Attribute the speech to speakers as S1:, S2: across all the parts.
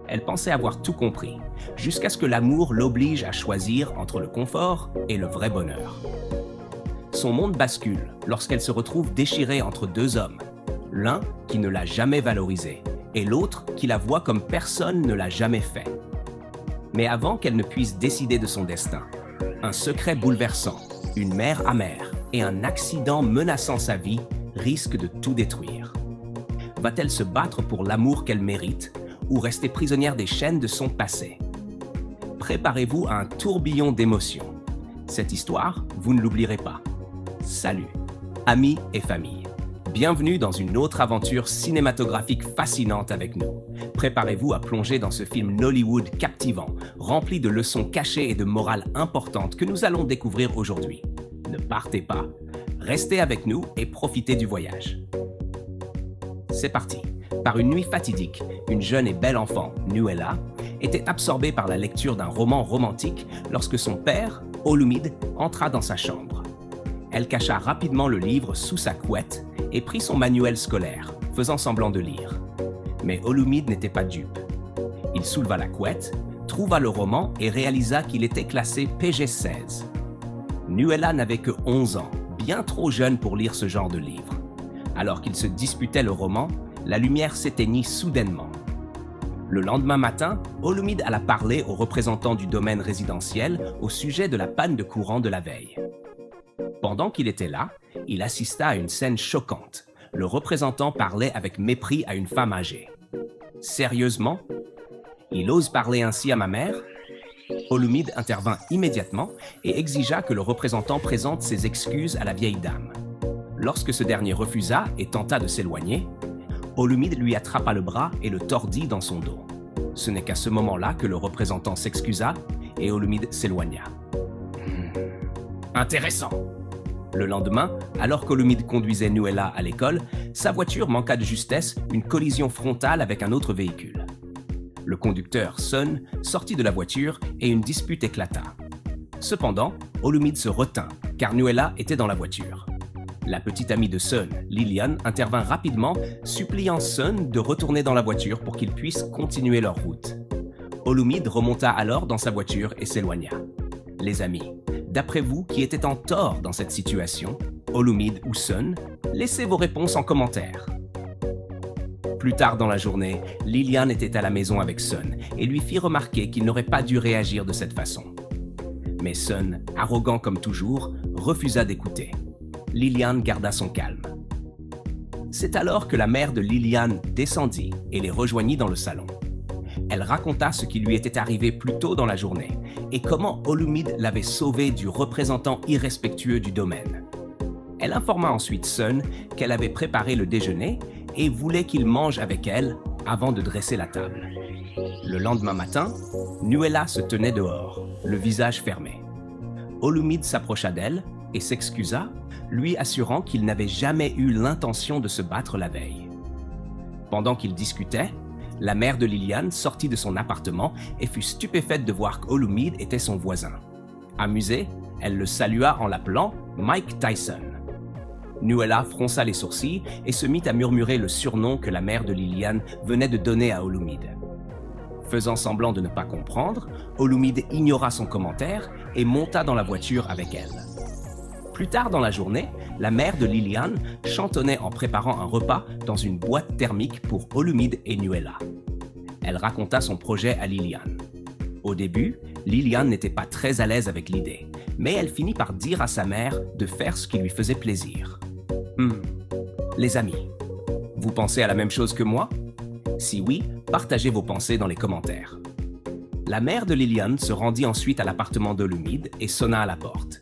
S1: Elle pensait avoir tout compris, jusqu'à ce que l'amour l'oblige à choisir entre le confort et le vrai bonheur. Son monde bascule lorsqu'elle se retrouve déchirée entre deux hommes, l'un qui ne l'a jamais valorisée et l'autre qui la voit comme personne ne l'a jamais fait. Mais avant qu'elle ne puisse décider de son destin, un secret bouleversant, une mer amère et un accident menaçant sa vie risquent de tout détruire. Va-t-elle se battre pour l'amour qu'elle mérite ou rester prisonnière des chaînes de son passé? Préparez-vous à un tourbillon d'émotions. Cette histoire, vous ne l'oublierez pas. Salut, amis et famille. Bienvenue dans une autre aventure cinématographique fascinante avec nous. Préparez-vous à plonger dans ce film Nollywood captivant, rempli de leçons cachées et de morale importante que nous allons découvrir aujourd'hui. Ne partez pas, restez avec nous et profitez du voyage. C'est parti. Par une nuit fatidique, une jeune et belle enfant, Nuella, était absorbée par la lecture d'un roman romantique lorsque son père, Olumide, entra dans sa chambre. Elle cacha rapidement le livre sous sa couette et prit son manuel scolaire, faisant semblant de lire. Mais Olumide n'était pas dupe. Il souleva la couette, trouva le roman et réalisa qu'il était classé PG-16. Nuella n'avait que 11 ans, bien trop jeune pour lire ce genre de livre. Alors qu'il se disputait le roman, la lumière s'éteignit soudainement. Le lendemain matin, Olumide alla parler au représentant du domaine résidentiel au sujet de la panne de courant de la veille. Pendant qu'il était là, il assista à une scène choquante. Le représentant parlait avec mépris à une femme âgée. « Sérieusement? Il ose parler ainsi à ma mère ?» Olumide intervint immédiatement et exigea que le représentant présente ses excuses à la vieille dame. Lorsque ce dernier refusa et tenta de s'éloigner, Olumide lui attrapa le bras et le tordit dans son dos. Ce n'est qu'à ce moment-là que le représentant s'excusa et Olumide s'éloigna. Intéressant! Le lendemain, alors qu'Olumide conduisait Nuella à l'école, sa voiture manqua de justesse une collision frontale avec un autre véhicule. Le conducteur, Sun, sortit de la voiture et une dispute éclata. Cependant, Olumide se retint, car Nuella était dans la voiture. La petite amie de Sun, Lilian, intervint rapidement, suppliant Sun de retourner dans la voiture pour qu'ils puissent continuer leur route. Olumide remonta alors dans sa voiture et s'éloigna. Les amis, d'après vous, qui était en tort dans cette situation, Olumide ou Sun? Laissez vos réponses en commentaire. Plus tard dans la journée, Lilian était à la maison avec Sun et lui fit remarquer qu'il n'aurait pas dû réagir de cette façon. Mais Sun, arrogant comme toujours, refusa d'écouter. Lilian garda son calme. C'est alors que la mère de Lilian descendit et les rejoignit dans le salon. Elle raconta ce qui lui était arrivé plus tôt dans la journée et comment Olumide l'avait sauvée du représentant irrespectueux du domaine. Elle informa ensuite Sun qu'elle avait préparé le déjeuner et voulait qu'il mange avec elle avant de dresser la table. Le lendemain matin, Nuella se tenait dehors, le visage fermé. Olumide s'approcha d'elle et s'excusa, lui assurant qu'il n'avait jamais eu l'intention de se battre la veille. Pendant qu'ils discutaient, la mère de Lilian sortit de son appartement et fut stupéfaite de voir qu'Olumide était son voisin. Amusée, elle le salua en l'appelant Mike Tyson. Nuella fronça les sourcils et se mit à murmurer le surnom que la mère de Lilian venait de donner à Olumide. Faisant semblant de ne pas comprendre, Olumide ignora son commentaire et monta dans la voiture avec elle. Plus tard dans la journée, la mère de Lilian chantonnait en préparant un repas dans une boîte thermique pour Olumide et Nuella. Elle raconta son projet à Lilian. Au début, Lilian n'était pas très à l'aise avec l'idée, mais elle finit par dire à sa mère de faire ce qui lui faisait plaisir. Les amis, vous pensez à la même chose que moi? Si oui, partagez vos pensées dans les commentaires. La mère de Lilian se rendit ensuite à l'appartement d'Olumide et sonna à la porte.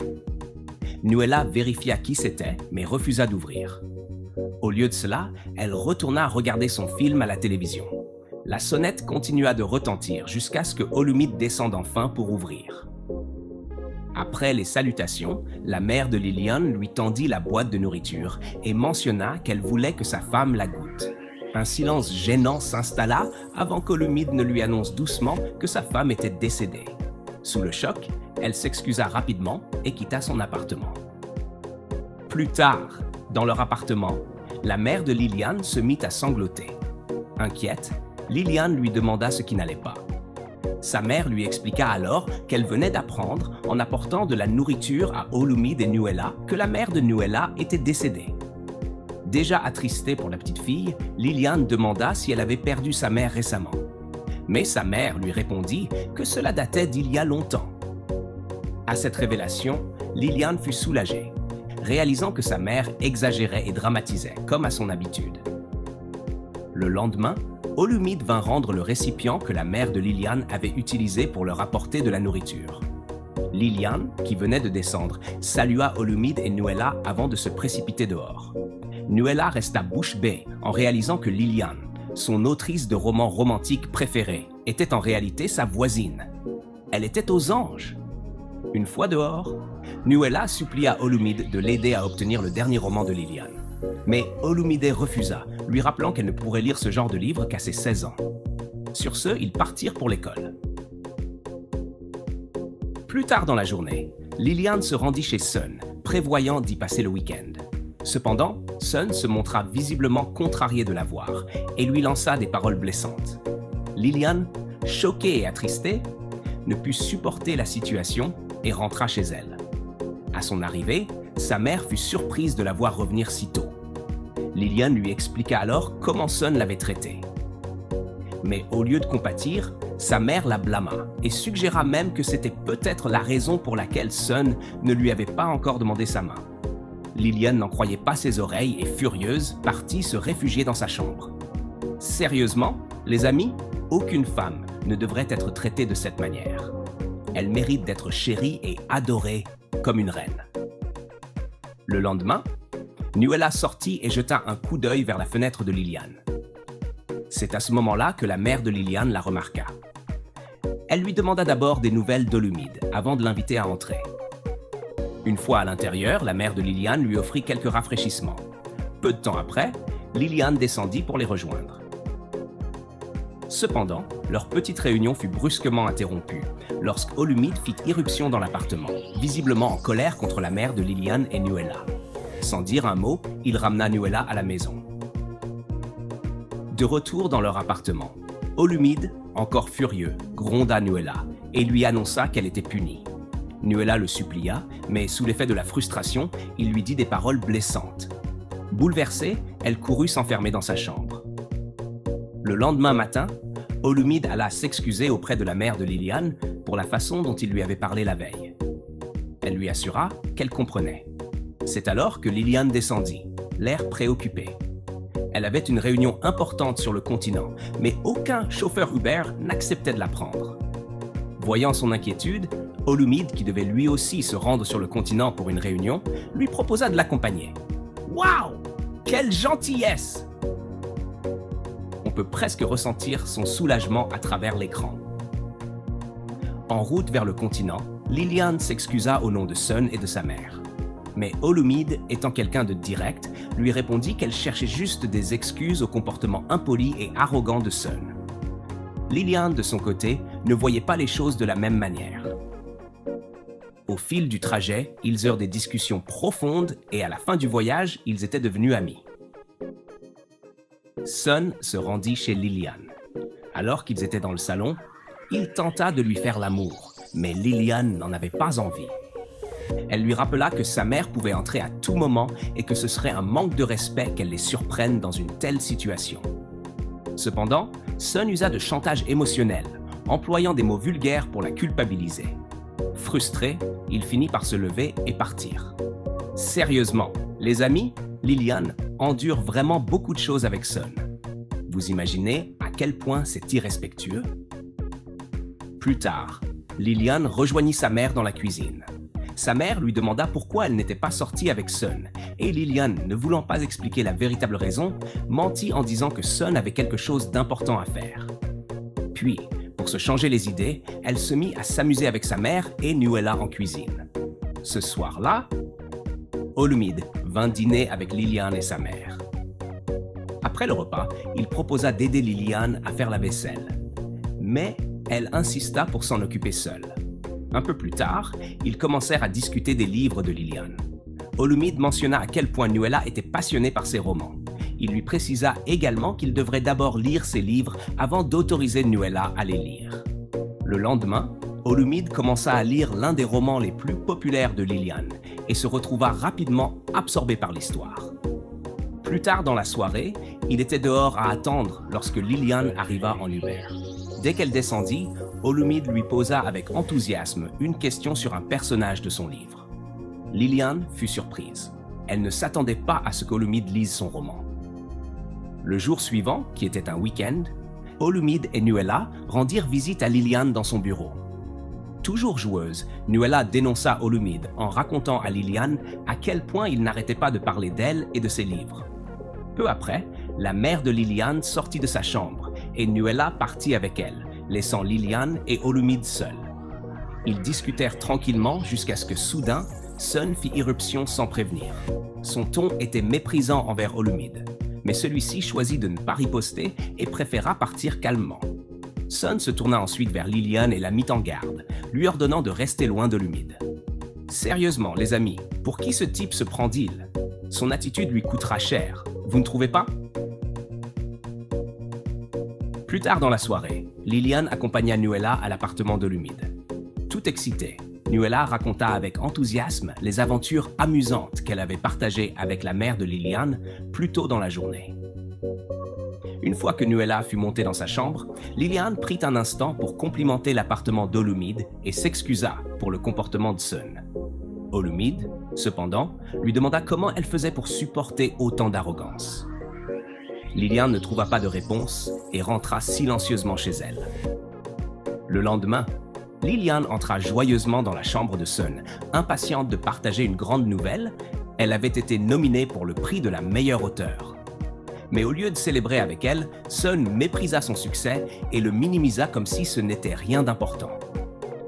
S1: Nuella vérifia qui c'était, mais refusa d'ouvrir. Au lieu de cela, elle retourna regarder son film à la télévision. La sonnette continua de retentir jusqu'à ce que Olumide descende enfin pour ouvrir. Après les salutations, la mère de Lilian lui tendit la boîte de nourriture et mentionna qu'elle voulait que sa femme la goûte. Un silence gênant s'installa avant qu'Olumide ne lui annonce doucement que sa femme était décédée. Sous le choc, elle s'excusa rapidement et quitta son appartement. Plus tard, dans leur appartement, la mère de Lilian se mit à sangloter. Inquiète, Liliane lui demanda ce qui n'allait pas. Sa mère lui expliqua alors qu'elle venait d'apprendre, en apportant de la nourriture à Olumide et Nuella, que la mère de Nuella était décédée. Déjà attristée pour la petite fille, Liliane demanda si elle avait perdu sa mère récemment. Mais sa mère lui répondit que cela datait d'il y a longtemps. À cette révélation, Liliane fut soulagée, réalisant que sa mère exagérait et dramatisait, comme à son habitude. Le lendemain, Olumide vint rendre le récipient que la mère de Liliane avait utilisé pour leur apporter de la nourriture. Liliane, qui venait de descendre, salua Olumide et Nuella avant de se précipiter dehors. Nuella resta bouche bée en réalisant que Liliane, son autrice de romans romantiques préférée, était en réalité sa voisine. Elle était aux anges. Une fois dehors, Nuella supplia Olumide de l'aider à obtenir le dernier roman de Liliane. Mais Olumide refusa, lui rappelant qu'elle ne pourrait lire ce genre de livre qu'à ses 16 ans. Sur ce, ils partirent pour l'école. Plus tard dans la journée, Liliane se rendit chez Sun, prévoyant d'y passer le week-end. Cependant, Sun se montra visiblement contrarié de la voir et lui lança des paroles blessantes. Liliane, choquée et attristée, ne put supporter la situation et rentra chez elle. À son arrivée, sa mère fut surprise de la voir revenir si tôt. Liliane lui expliqua alors comment Sun l'avait traitée. Mais au lieu de compatir, sa mère la blâma et suggéra même que c'était peut-être la raison pour laquelle Sun ne lui avait pas encore demandé sa main. Liliane n'en croyait pas ses oreilles et, furieuse, partit se réfugier dans sa chambre. Sérieusement, les amis, aucune femme ne devrait être traitée de cette manière. Elle mérite d'être chérie et adorée comme une reine. Le lendemain, Nuella sortit et jeta un coup d'œil vers la fenêtre de Liliane. C'est à ce moment-là que la mère de Liliane la remarqua. Elle lui demanda d'abord des nouvelles d'Olumide avant de l'inviter à entrer. Une fois à l'intérieur, la mère de Liliane lui offrit quelques rafraîchissements. Peu de temps après, Liliane descendit pour les rejoindre. Cependant, leur petite réunion fut brusquement interrompue lorsque Olumide fit irruption dans l'appartement, visiblement en colère contre la mère de Liliane et Nuella. Sans dire un mot, il ramena Nuella à la maison. De retour dans leur appartement, Olumide, encore furieux, gronda Nuella et lui annonça qu'elle était punie. Nuella le supplia, mais sous l'effet de la frustration, il lui dit des paroles blessantes. Bouleversée, elle courut s'enfermer dans sa chambre. Le lendemain matin, Olumide alla s'excuser auprès de la mère de Liliane pour la façon dont il lui avait parlé la veille. Elle lui assura qu'elle comprenait. C'est alors que Liliane descendit, l'air préoccupé. Elle avait une réunion importante sur le continent, mais aucun chauffeur Uber n'acceptait de la prendre. Voyant son inquiétude, Olumide, qui devait lui aussi se rendre sur le continent pour une réunion, lui proposa de l'accompagner. Waouh! Quelle gentillesse! On peut presque ressentir son soulagement à travers l'écran. En route vers le continent, Liliane s'excusa au nom de Sun et de sa mère. Mais Olumide, étant quelqu'un de direct, lui répondit qu'elle cherchait juste des excuses au comportement impoli et arrogant de Sun. Liliane, de son côté, ne voyait pas les choses de la même manière. Au fil du trajet, ils eurent des discussions profondes et à la fin du voyage, ils étaient devenus amis. Sun se rendit chez Liliane. Alors qu'ils étaient dans le salon, il tenta de lui faire l'amour, mais Liliane n'en avait pas envie. Elle lui rappela que sa mère pouvait entrer à tout moment et que ce serait un manque de respect qu'elle les surprenne dans une telle situation. Cependant, Sun usa de chantage émotionnel, employant des mots vulgaires pour la culpabiliser. Frustré, il finit par se lever et partir. Sérieusement, les amis, Liliane endure vraiment beaucoup de choses avec Sun. Vous imaginez à quel point c'est irrespectueux? Plus tard, Liliane rejoignit sa mère dans la cuisine. Sa mère lui demanda pourquoi elle n'était pas sortie avec Sun, et Liliane, ne voulant pas expliquer la véritable raison, mentit en disant que Sun avait quelque chose d'important à faire. Puis, pour se changer les idées, elle se mit à s'amuser avec sa mère et Nuella en cuisine. Ce soir-là, Olumide vint dîner avec Liliane et sa mère. Après le repas, il proposa d'aider Liliane à faire la vaisselle. Mais elle insista pour s'en occuper seule. Un peu plus tard, ils commencèrent à discuter des livres de Liliane. Olumide mentionna à quel point Nuella était passionnée par ses romans. Il lui précisa également qu'il devrait d'abord lire ses livres avant d'autoriser Nuala à les lire. Le lendemain, Olumide commença à lire l'un des romans les plus populaires de Liliane et se retrouva rapidement absorbé par l'histoire. Plus tard dans la soirée, il était dehors à attendre lorsque Liliane arriva en Uber. Dès qu'elle descendit, Olumide lui posa avec enthousiasme une question sur un personnage de son livre. Liliane fut surprise. Elle ne s'attendait pas à ce qu'Olumide lise son roman. Le jour suivant, qui était un week-end, Olumide et Nuala rendirent visite à Liliane dans son bureau. Toujours joueuse, Nuala dénonça Olumide en racontant à Liliane à quel point il n'arrêtait pas de parler d'elle et de ses livres. Peu après, la mère de Liliane sortit de sa chambre et Nuala partit avec elle, laissant Liliane et Olumide seuls. Ils discutèrent tranquillement jusqu'à ce que soudain, Sun fit irruption sans prévenir. Son ton était méprisant envers Olumide, mais celui-ci choisit de ne pas riposter et préféra partir calmement. Sun se tourna ensuite vers Liliane et la mit en garde, lui ordonnant de rester loin d'Olumide. « Sérieusement, les amis, pour qui ce type se prend-il? Son attitude lui coûtera cher, vous ne trouvez pas ?» Plus tard dans la soirée, Liliane accompagna Nuala à l'appartement d'Olumide. Tout excitée, Nuala raconta avec enthousiasme les aventures amusantes qu'elle avait partagées avec la mère de Liliane plus tôt dans la journée. Une fois que Nuala fut montée dans sa chambre, Liliane prit un instant pour complimenter l'appartement d'Olumide et s'excusa pour le comportement de Sun. Olumide, cependant, lui demanda comment elle faisait pour supporter autant d'arrogance. Liliane ne trouva pas de réponse et rentra silencieusement chez elle. Le lendemain, Liliane entra joyeusement dans la chambre de Sun, impatiente de partager une grande nouvelle. Elle avait été nominée pour le prix de la meilleure auteure. Mais au lieu de célébrer avec elle, Sun méprisa son succès et le minimisa comme si ce n'était rien d'important.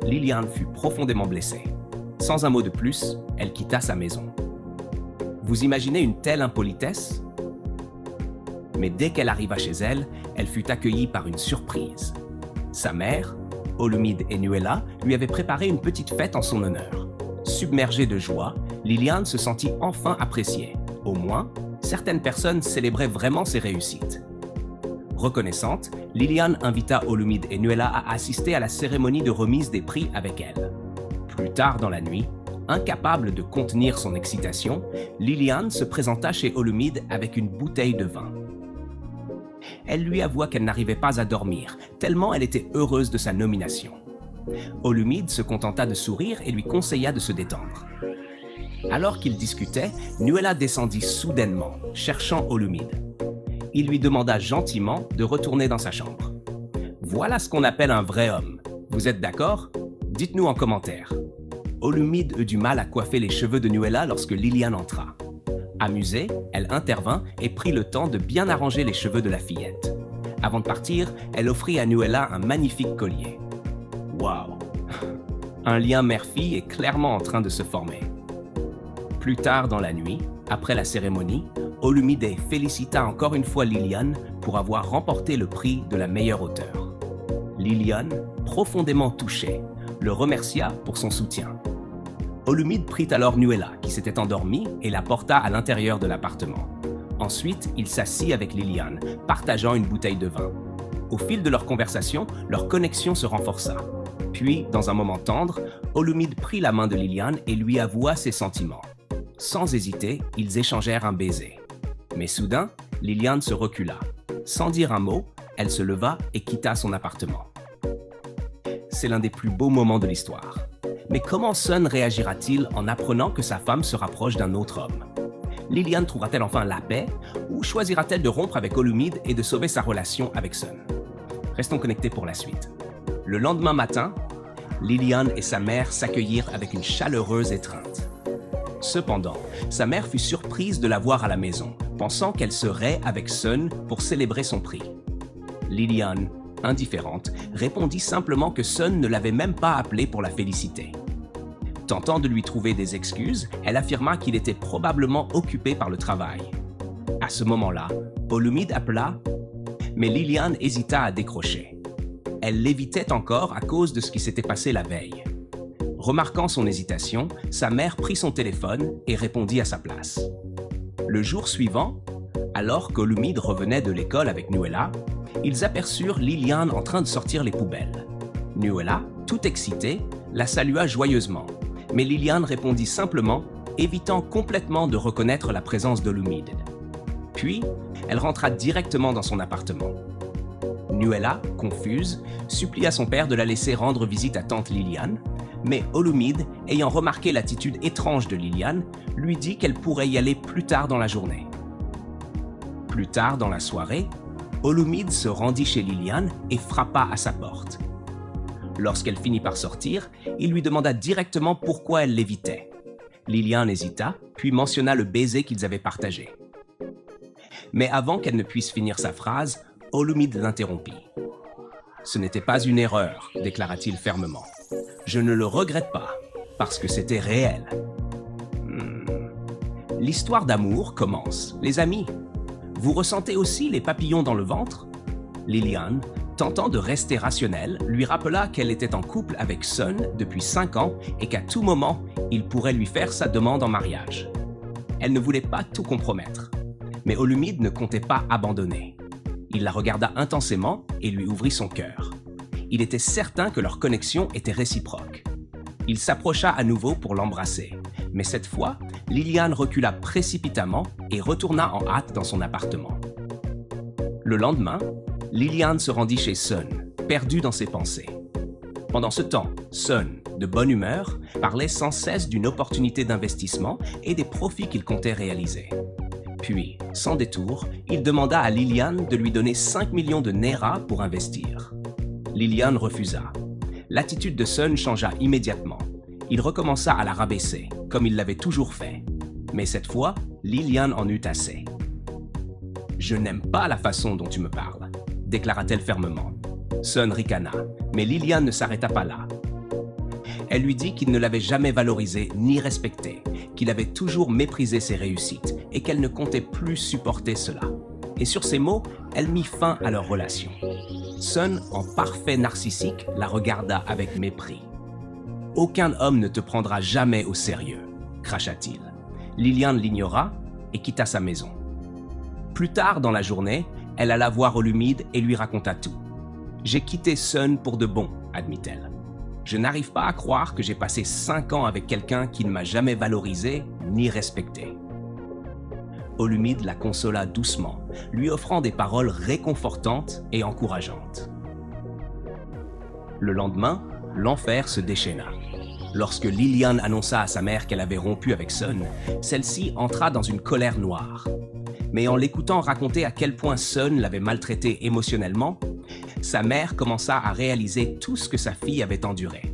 S1: Liliane fut profondément blessée. Sans un mot de plus, elle quitta sa maison. Vous imaginez une telle impolitesse? Mais dès qu'elle arriva chez elle, elle fut accueillie par une surprise. Sa mère, Olumide et Nuala, lui avaient préparé une petite fête en son honneur. Submergée de joie, Liliane se sentit enfin appréciée. Au moins, certaines personnes célébraient vraiment ses réussites. Reconnaissante, Liliane invita Olumide et Nuala à assister à la cérémonie de remise des prix avec elle. Plus tard dans la nuit, incapable de contenir son excitation, Liliane se présenta chez Olumide avec une bouteille de vin. Elle lui avoua qu'elle n'arrivait pas à dormir, tellement elle était heureuse de sa nomination. Olumide se contenta de sourire et lui conseilla de se détendre. Alors qu'ils discutaient, Nuala descendit soudainement, cherchant Olumide. Il lui demanda gentiment de retourner dans sa chambre. « Voilà ce qu'on appelle un vrai homme. Vous êtes d'accord? Dites-nous en commentaire. » Olumide eut du mal à coiffer les cheveux de Nuala lorsque Liliane entra. Amusée, elle intervint et prit le temps de bien arranger les cheveux de la fillette. Avant de partir, elle offrit à Nuala un magnifique collier. Waouh! Un lien mère-fille est clairement en train de se former. Plus tard dans la nuit, après la cérémonie, Olumide félicita encore une fois Liliane pour avoir remporté le prix de la meilleure auteure. Liliane, profondément touchée, le remercia pour son soutien. Olumide prit alors Nuala, qui s'était endormie, et la porta à l'intérieur de l'appartement. Ensuite, il s'assit avec Liliane, partageant une bouteille de vin. Au fil de leur conversation, leur connexion se renforça. Puis, dans un moment tendre, Olumide prit la main de Liliane et lui avoua ses sentiments. Sans hésiter, ils échangèrent un baiser. Mais soudain, Liliane se recula. Sans dire un mot, elle se leva et quitta son appartement. C'est l'un des plus beaux moments de l'histoire. Mais comment Sun réagira-t-il en apprenant que sa femme se rapproche d'un autre homme? Liliane trouvera-t-elle enfin la paix ou choisira-t-elle de rompre avec Olumide et de sauver sa relation avec Sun? Restons connectés pour la suite. Le lendemain matin, Liliane et sa mère s'accueillirent avec une chaleureuse étreinte. Cependant, sa mère fut surprise de la voir à la maison, pensant qu'elle serait avec Sun pour célébrer son prix. Liliane, indifférente, répondit simplement que Sun ne l'avait même pas appelée pour la féliciter. Tentant de lui trouver des excuses, elle affirma qu'il était probablement occupé par le travail. À ce moment-là, Olumide appela, mais Liliane hésita à décrocher. Elle l'évitait encore à cause de ce qui s'était passé la veille. Remarquant son hésitation, sa mère prit son téléphone et répondit à sa place. Le jour suivant, Alors qu'Olumide revenait de l'école avec Nuella, ils aperçurent Liliane en train de sortir les poubelles. Nuella, tout excitée, la salua joyeusement, mais Liliane répondit simplement, évitant complètement de reconnaître la présence d'Olumide. Puis, elle rentra directement dans son appartement. Nuella, confuse, supplia son père de la laisser rendre visite à tante Liliane, mais Olumide, ayant remarqué l'attitude étrange de Liliane, lui dit qu'elle pourrait y aller plus tard dans la journée. Plus tard dans la soirée, Olumide se rendit chez Liliane et frappa à sa porte. Lorsqu'elle finit par sortir, il lui demanda directement pourquoi elle l'évitait. Liliane hésita, puis mentionna le baiser qu'ils avaient partagé. Mais avant qu'elle ne puisse finir sa phrase, Olumide l'interrompit. « Ce n'était pas une erreur, déclara-t-il fermement. Je ne le regrette pas, parce que c'était réel. L'histoire d'amour commence, les amis. Vous ressentez aussi les papillons dans le ventre ?» Liliane, tentant de rester rationnelle, lui rappela qu'elle était en couple avec Sun depuis 5 ans et qu'à tout moment, il pourrait lui faire sa demande en mariage. Elle ne voulait pas tout compromettre, mais Olumide ne comptait pas abandonner. Il la regarda intensément et lui ouvrit son cœur. Il était certain que leur connexion était réciproque. Il s'approcha à nouveau pour l'embrasser, mais cette fois, Liliane recula précipitamment et retourna en hâte dans son appartement. Le lendemain, Liliane se rendit chez Sun, perdue dans ses pensées. Pendant ce temps, Sun, de bonne humeur, parlait sans cesse d'une opportunité d'investissement et des profits qu'il comptait réaliser. Puis, sans détour, il demanda à Liliane de lui donner 5 millions de Naira pour investir. Liliane refusa. L'attitude de Sun changea immédiatement. Il recommença à la rabaisser, comme il l'avait toujours fait. Mais cette fois, Liliane en eut assez. « Je n'aime pas la façon dont tu me parles », déclara-t-elle fermement. Sun ricana, mais Liliane ne s'arrêta pas là. Elle lui dit qu'il ne l'avait jamais valorisée ni respectée, qu'il avait toujours méprisé ses réussites et qu'elle ne comptait plus supporter cela. Et sur ces mots, elle mit fin à leur relation. Sun, en parfait narcissique, la regarda avec mépris. « Aucun homme ne te prendra jamais au sérieux », cracha-t-il. Liliane l'ignora et quitta sa maison. Plus tard dans la journée, elle alla voir Olumide et lui raconta tout. « J'ai quitté Sun pour de bon », admit-elle. « Je n'arrive pas à croire que j'ai passé 5 ans avec quelqu'un qui ne m'a jamais valorisé ni respecté. » Olumide la consola doucement, lui offrant des paroles réconfortantes et encourageantes. Le lendemain, l'enfer se déchaîna. Lorsque Liliane annonça à sa mère qu'elle avait rompu avec Sun, celle-ci entra dans une colère noire. Mais en l'écoutant raconter à quel point Sun l'avait maltraitée émotionnellement, sa mère commença à réaliser tout ce que sa fille avait enduré.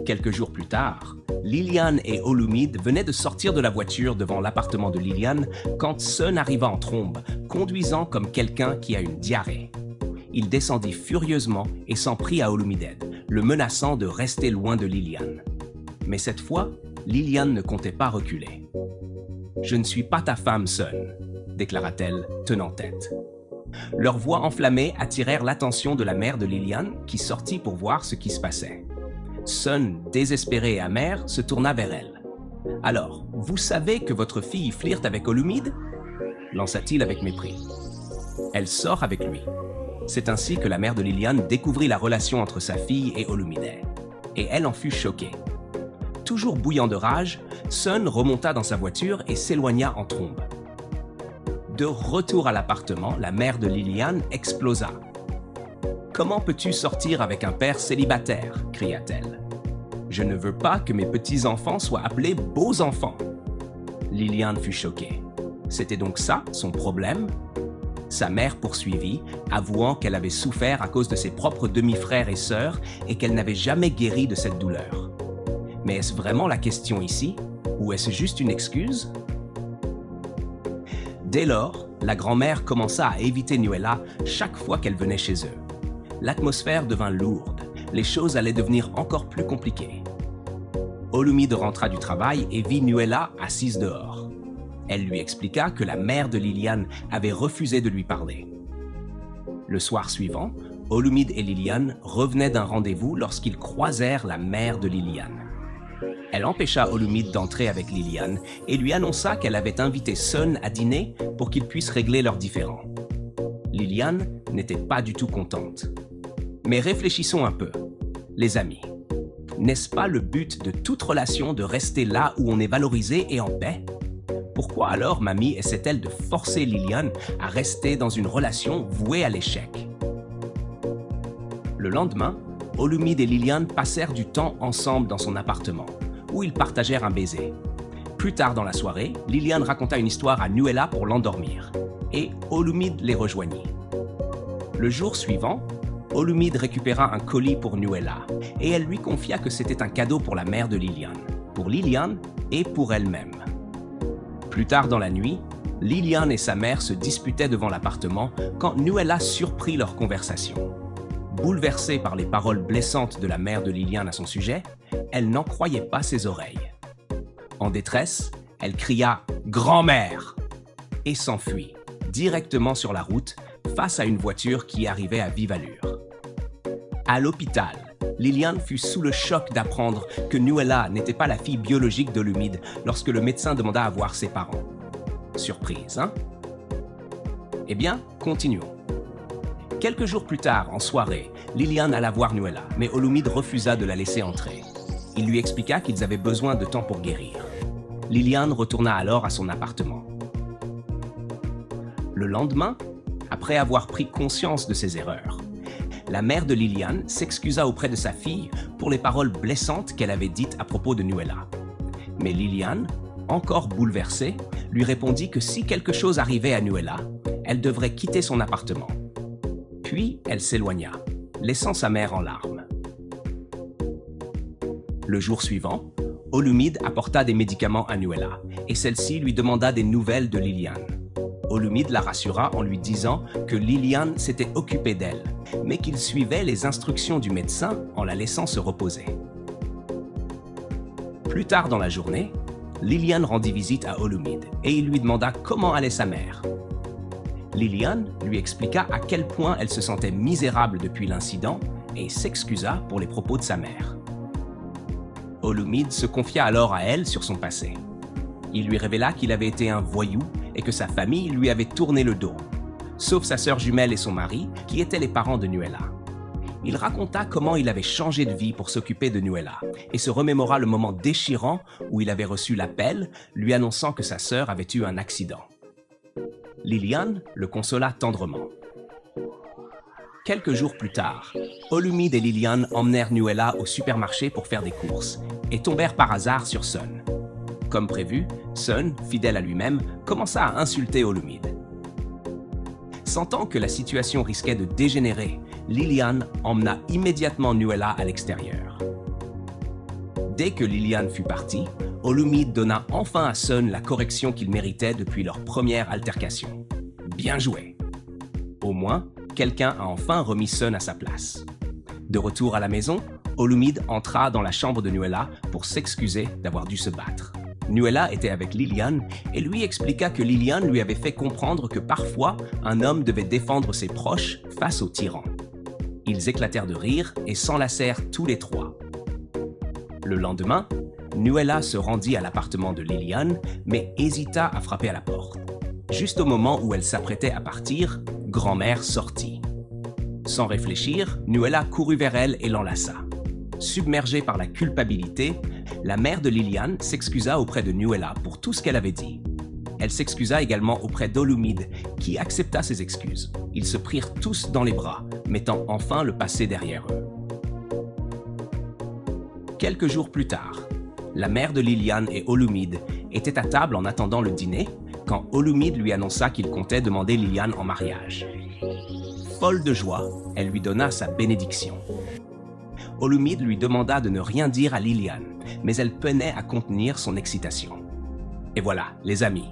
S1: Quelques jours plus tard, Liliane et Olumide venaient de sortir de la voiture devant l'appartement de Liliane quand Sun arriva en trombe, conduisant comme quelqu'un qui a une diarrhée. Il descendit furieusement et s'en prit à Olumide, le menaçant de rester loin de Liliane. Mais cette fois, Liliane ne comptait pas reculer. « Je ne suis pas ta femme, Sun », déclara-t-elle, tenant tête. Leurs voix enflammées attirèrent l'attention de la mère de Liliane qui sortit pour voir ce qui se passait. Sun, désespérée et amère, se tourna vers elle. « Alors, vous savez que votre fille flirte avec Olumide ?» lança-t-il avec mépris. « Elle sort avec lui. » C'est ainsi que la mère de Liliane découvrit la relation entre sa fille et Olumide. Et elle en fut choquée. Toujours bouillant de rage, Sun remonta dans sa voiture et s'éloigna en trombe. De retour à l'appartement, la mère de Liliane explosa. « Comment peux-tu sortir avec un père célibataire ?» cria-t-elle. « Je ne veux pas que mes petits-enfants soient appelés beaux enfants. » Liliane fut choquée. C'était donc ça, son problème? Sa mère poursuivit, avouant qu'elle avait souffert à cause de ses propres demi-frères et sœurs et qu'elle n'avait jamais guéri de cette douleur. Mais est-ce vraiment la question ici? Ou est-ce juste une excuse? Dès lors, la grand-mère commença à éviter Nuella chaque fois qu'elle venait chez eux. L'atmosphère devint lourde, les choses allaient devenir encore plus compliquées. Olumide rentra du travail et vit Nuella assise dehors. Elle lui expliqua que la mère de Liliane avait refusé de lui parler. Le soir suivant, Olumide et Liliane revenaient d'un rendez-vous lorsqu'ils croisèrent la mère de Liliane. Elle empêcha Olumide d'entrer avec Liliane et lui annonça qu'elle avait invité Sun à dîner pour qu'ils puissent régler leurs différends. Liliane n'était pas du tout contente. Mais réfléchissons un peu. Les amis, n'est-ce pas le but de toute relation de rester là où on est valorisé et en paix? Pourquoi alors Mamie essaie-t-elle de forcer Liliane à rester dans une relation vouée à l'échec? Le lendemain, Olumide et Liliane passèrent du temps ensemble dans son appartement, où ils partagèrent un baiser. Plus tard dans la soirée, Liliane raconta une histoire à Nuella pour l'endormir, et Olumide les rejoignit. Le jour suivant, Olumide récupéra un colis pour Nuella, et elle lui confia que c'était un cadeau pour la mère de Liliane, pour Liliane et pour elle-même. Plus tard dans la nuit, Liliane et sa mère se disputaient devant l'appartement quand Nuella surprit leur conversation. Bouleversée par les paroles blessantes de la mère de Liliane à son sujet, elle n'en croyait pas ses oreilles. En détresse, elle cria « Grand-mère !» et s'enfuit, directement sur la route, face à une voiture qui arrivait à vive allure. À l'hôpital, Liliane fut sous le choc d'apprendre que Nuella n'était pas la fille biologique d'Olumide lorsque le médecin demanda à voir ses parents. Surprise, hein? Eh bien, continuons. Quelques jours plus tard, en soirée, Liliane alla voir Nuella, mais Olumide refusa de la laisser entrer. Il lui expliqua qu'ils avaient besoin de temps pour guérir. Liliane retourna alors à son appartement. Le lendemain, après avoir pris conscience de ses erreurs, la mère de Liliane s'excusa auprès de sa fille pour les paroles blessantes qu'elle avait dites à propos de Nuella. Mais Liliane, encore bouleversée, lui répondit que si quelque chose arrivait à Nuella, elle devrait quitter son appartement. Puis elle s'éloigna, laissant sa mère en larmes. Le jour suivant, Olumide apporta des médicaments à Nuella et celle-ci lui demanda des nouvelles de Liliane. Olumide la rassura en lui disant que Liliane s'était occupée d'elle, mais qu'il suivait les instructions du médecin en la laissant se reposer. Plus tard dans la journée, Liliane rendit visite à Olumide et il lui demanda comment allait sa mère. Liliane lui expliqua à quel point elle se sentait misérable depuis l'incident et s'excusa pour les propos de sa mère. Olumide se confia alors à elle sur son passé. Il lui révéla qu'il avait été un voyou et que sa famille lui avait tourné le dos, sauf sa sœur jumelle et son mari, qui étaient les parents de Nuella. Il raconta comment il avait changé de vie pour s'occuper de Nuella et se remémora le moment déchirant où il avait reçu l'appel lui annonçant que sa sœur avait eu un accident. Liliane le consola tendrement. Quelques jours plus tard, Olumide et Liliane emmenèrent Nuella au supermarché pour faire des courses et tombèrent par hasard sur Sun. Comme prévu, Sun, fidèle à lui-même, commença à insulter Olumide. Sentant que la situation risquait de dégénérer, Liliane emmena immédiatement Nuella à l'extérieur. Dès que Liliane fut partie, Olumide donna enfin à Sun la correction qu'il méritait depuis leur première altercation. Bien joué! Au moins, quelqu'un a enfin remis Sun à sa place. De retour à la maison, Olumide entra dans la chambre de Nuella pour s'excuser d'avoir dû se battre. Nuella était avec Liliane et lui expliqua que Liliane lui avait fait comprendre que parfois, un homme devait défendre ses proches face aux tyrans. Ils éclatèrent de rire et s'enlacèrent tous les trois. Le lendemain, Nuella se rendit à l'appartement de Liliane, mais hésita à frapper à la porte. Juste au moment où elle s'apprêtait à partir, grand-mère sortit. Sans réfléchir, Nuella courut vers elle et l'enlaça. Submergée par la culpabilité, la mère de Liliane s'excusa auprès de Nuella pour tout ce qu'elle avait dit. Elle s'excusa également auprès d'Olumide, qui accepta ses excuses. Ils se prirent tous dans les bras, mettant enfin le passé derrière eux. Quelques jours plus tard, la mère de Liliane et Olumide étaient à table en attendant le dîner quand Olumide lui annonça qu'il comptait demander Liliane en mariage. Folle de joie, elle lui donna sa bénédiction. Olumide lui demanda de ne rien dire à Liliane, mais elle peinait à contenir son excitation. Et voilà, les amis,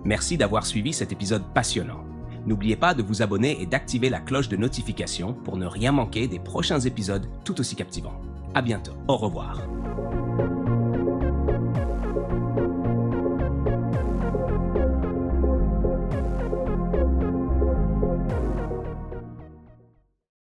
S1: merci d'avoir suivi cet épisode passionnant. N'oubliez pas de vous abonner et d'activer la cloche de notification pour ne rien manquer des prochains épisodes tout aussi captivants. À bientôt, au revoir.